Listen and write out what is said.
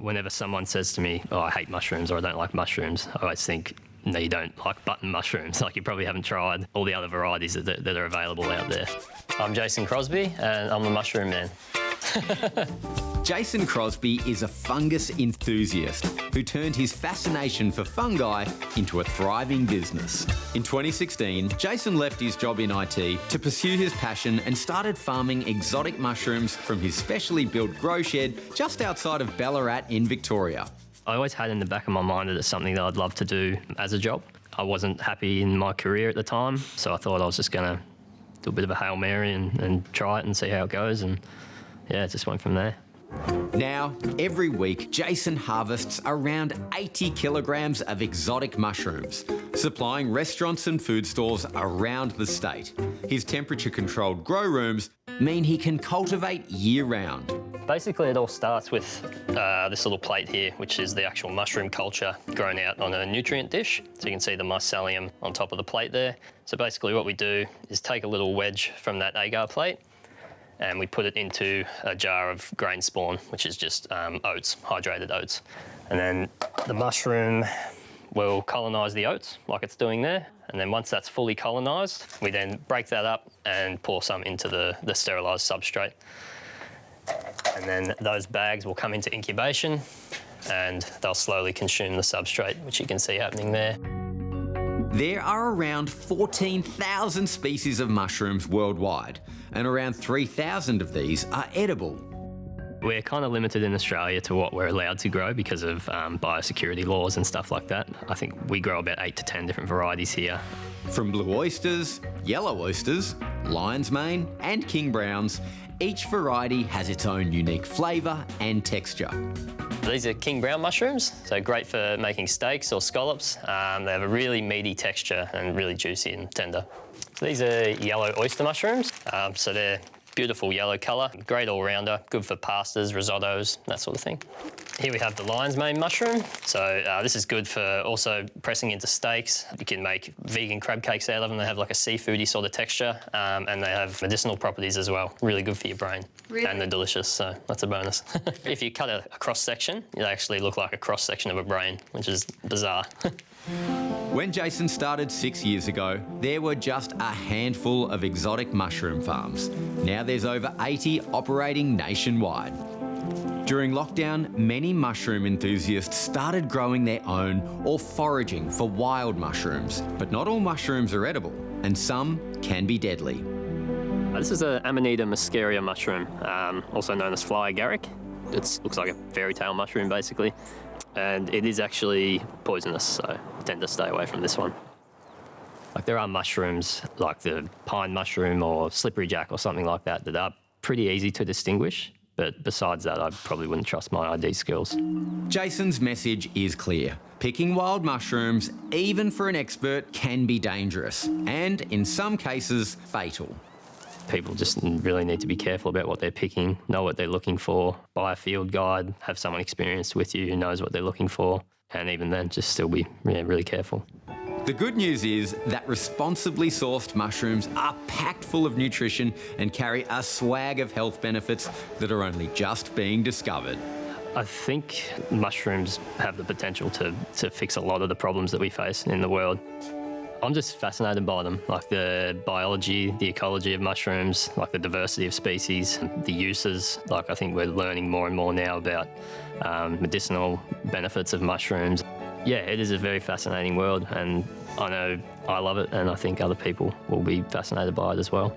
Whenever someone says to me, oh, I hate mushrooms or I don't like mushrooms, I always think, no, you don't like button mushrooms. Like, you probably haven't tried all the other varieties that are available out there. I'm Jason Crosby, and I'm the mushroom man. Jason Crosby is a fungus enthusiast who turned his fascination for fungi into a thriving business. In 2016, Jason left his job in IT to pursue his passion and started farming exotic mushrooms from his specially built grow shed just outside of Ballarat in Victoria. I always had in the back of my mind that it's something that I'd love to do as a job. I wasn't happy in my career at the time, so I thought I was just going to do a bit of a Hail Mary and try it and see how it goes, and yeah, it just went from there. Now, every week, Jason harvests around 80 kilograms of exotic mushrooms, supplying restaurants and food stores around the state. His temperature-controlled grow rooms mean he can cultivate year-round. Basically, it all starts with this little plate here, which is the actual mushroom culture grown out on a nutrient dish. So you can see the mycelium on top of the plate there. So basically what we do is take a little wedge from that agar plate and we put it into a jar of grain spawn, which is just oats, hydrated oats. And then the mushroom will colonise the oats like it's doing there. And then once that's fully colonised, we then break that up and pour some into the sterilised substrate. And then those bags will come into incubation and they'll slowly consume the substrate, which you can see happening there. There are around 14,000 species of mushrooms worldwide, and around 3,000 of these are edible. We're kind of limited in Australia to what we're allowed to grow because of biosecurity laws and stuff like that. I think we grow about 8 to 10 different varieties here. From blue oysters, yellow oysters, lion's mane and king browns, each variety has its own unique flavour and texture. These are king brown mushrooms, so great for making steaks or scallops. They have a really meaty texture and really juicy and tender. So these are yellow oyster mushrooms, so they're beautiful yellow colour, great all-rounder, good for pastas, risottos, that sort of thing. Here we have the lion's mane mushroom. So this is good for also pressing into steaks. You can make vegan crab cakes out of them. They have like a seafoody sort of texture, and they have medicinal properties as well. Really good for your brain. Really? And they're delicious, so that's a bonus. If you cut a cross-section, it actually look like a cross-section of a brain, which is bizarre. When Jason started 6 years ago, there were just a handful of exotic mushroom farms. Now there's over 80 operating nationwide. During lockdown, many mushroom enthusiasts started growing their own or foraging for wild mushrooms. But not all mushrooms are edible, and some can be deadly. This is an Amanita muscaria mushroom, also known as fly agaric. It looks like a fairy tale mushroom, basically. And it is actually poisonous, so tend to stay away from this one. Like, there are mushrooms like the pine mushroom or slippery jack or something like that that are pretty easy to distinguish, but besides that, I probably wouldn't trust my ID skills. Jason's message is clear. Picking wild mushrooms, even for an expert, can be dangerous and, in some cases, fatal. People just really need to be careful about what they're picking, know what they're looking for, buy a field guide, have someone experienced with you who knows what they're looking for, and even then, just still be really careful. The good news is that responsibly sourced mushrooms are packed full of nutrition and carry a swag of health benefits that are only just being discovered. I think mushrooms have the potential to fix a lot of the problems that we face in the world. I'm just fascinated by them, like the biology, the ecology of mushrooms, like the diversity of species, the uses. Like, I think we're learning more and more now about medicinal benefits of mushrooms. Yeah, it is a very fascinating world, and I know I love it, and I think other people will be fascinated by it as well.